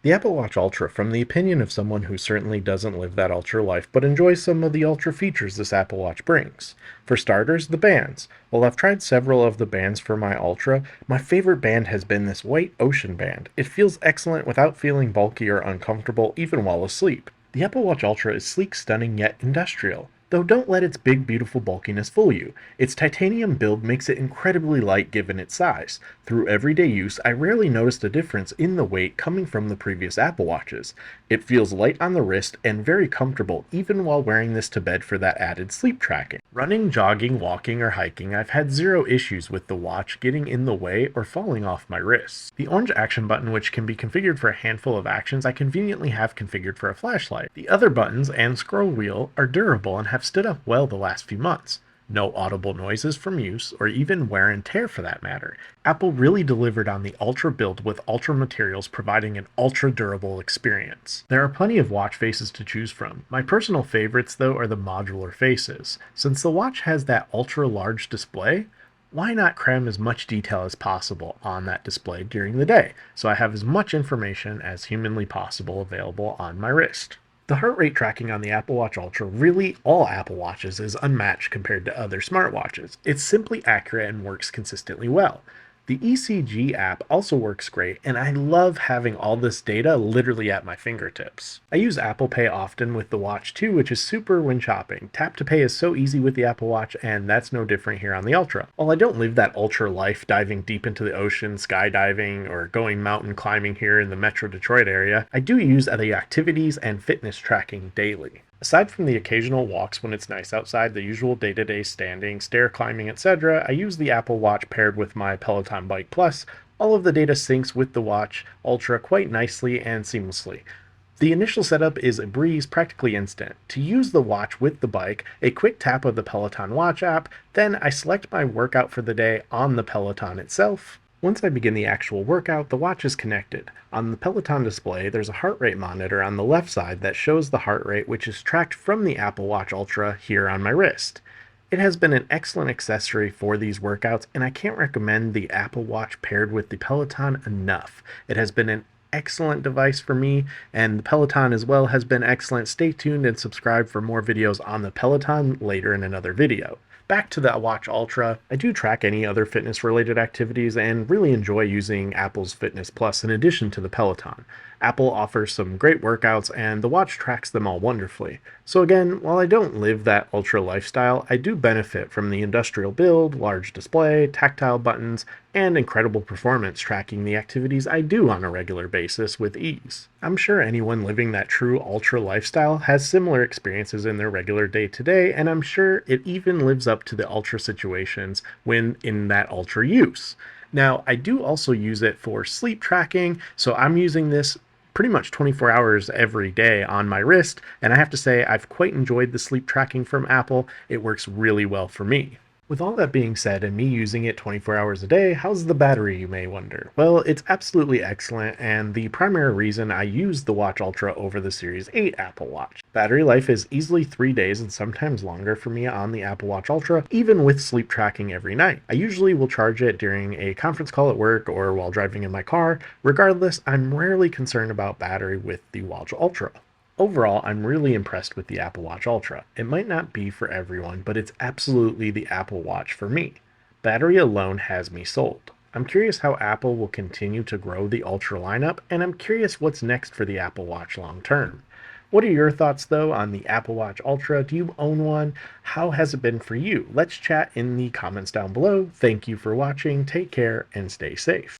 The Apple Watch Ultra, from the opinion of someone who certainly doesn't live that Ultra life but enjoys some of the Ultra features this Apple Watch brings. For starters, the bands. While I've tried several of the bands for my Ultra, my favorite band has been this white Ocean band. It feels excellent without feeling bulky or uncomfortable even while asleep. The Apple Watch Ultra is sleek, stunning, yet industrial. Though don't let its big, beautiful bulkiness fool you. Its titanium build makes it incredibly light given its size. Through everyday use, I rarely noticed a difference in the weight coming from the previous Apple Watches. It feels light on the wrist and very comfortable even while wearing this to bed for that added sleep tracking. Running, jogging, walking, or hiking, I've had zero issues with the watch getting in the way or falling off my wrists. The orange action button, which can be configured for a handful of actions, I conveniently have configured for a flashlight. The other buttons and scroll wheel are durable and have stood up well the last few months. No audible noises from use, or even wear and tear for that matter. Apple really delivered on the Ultra build with Ultra materials providing an ultra durable experience. There are plenty of watch faces to choose from. My personal favorites though are the modular faces. Since the watch has that ultra large display, why not cram as much detail as possible on that display during the day, so I have as much information as humanly possible available on my wrist. The heart rate tracking on the Apple Watch Ultra, really all Apple Watches, is unmatched compared to other smartwatches. It's simply accurate and works consistently well. The ECG app also works great, and I love having all this data literally at my fingertips. I use Apple Pay often with the watch too, which is super when shopping. Tap to pay is so easy with the Apple Watch, and that's no different here on the Ultra. While I don't live that Ultra life diving deep into the ocean, skydiving, or going mountain climbing here in the Metro Detroit area, I do use the activities and fitness tracking daily. Aside from the occasional walks when it's nice outside, the usual day-to-day standing, stair climbing, etc., I use the Apple Watch paired with my Peloton Bike Plus. All of the data syncs with the Watch Ultra quite nicely and seamlessly. The initial setup is a breeze, practically instant. To use the watch with the bike, a quick tap of the Peloton Watch app, then I select my workout for the day on the Peloton itself. Once I begin the actual workout, the watch is connected. On the Peloton display, there's a heart rate monitor on the left side that shows the heart rate, which is tracked from the Apple Watch Ultra here on my wrist. It has been an excellent accessory for these workouts, and I can't recommend the Apple Watch paired with the Peloton enough. It has been an excellent device for me, and the Peloton as well has been excellent. Stay tuned and subscribe for more videos on the Peloton later in another video. Back to the Watch Ultra, I do track any other fitness related activities and really enjoy using Apple's Fitness Plus in addition to the Peloton. Apple offers some great workouts and the watch tracks them all wonderfully. So again, while I don't live that ultra lifestyle, I do benefit from the industrial build, large display, tactile buttons, and incredible performance tracking the activities I do on a regular basis with ease. I'm sure anyone living that true ultra lifestyle has similar experiences in their regular day-to-day, and I'm sure it even lives up to the ultra situations when in that ultra use. Now, I do also use it for sleep tracking, so I'm using this pretty much 24 hours every day on my wrist, and I have to say I've quite enjoyed the sleep tracking from Apple. It works really well for me. With all that being said and me using it 24 hours a day, how's the battery, you may wonder? Well, it's absolutely excellent, and the primary reason I use the Watch Ultra over the Series 8 Apple Watch. Battery life is easily 3 days and sometimes longer for me on the Apple Watch Ultra, even with sleep tracking every night. I usually will charge it during a conference call at work or while driving in my car. Regardless, I'm rarely concerned about battery with the Watch Ultra. Overall, I'm really impressed with the Apple Watch Ultra. It might not be for everyone, but it's absolutely the Apple Watch for me. Battery alone has me sold. I'm curious how Apple will continue to grow the Ultra lineup, and I'm curious what's next for the Apple Watch long term. What are your thoughts though on the Apple Watch Ultra? Do you own one? How has it been for you? Let's chat in the comments down below. Thank you for watching, take care, and stay safe.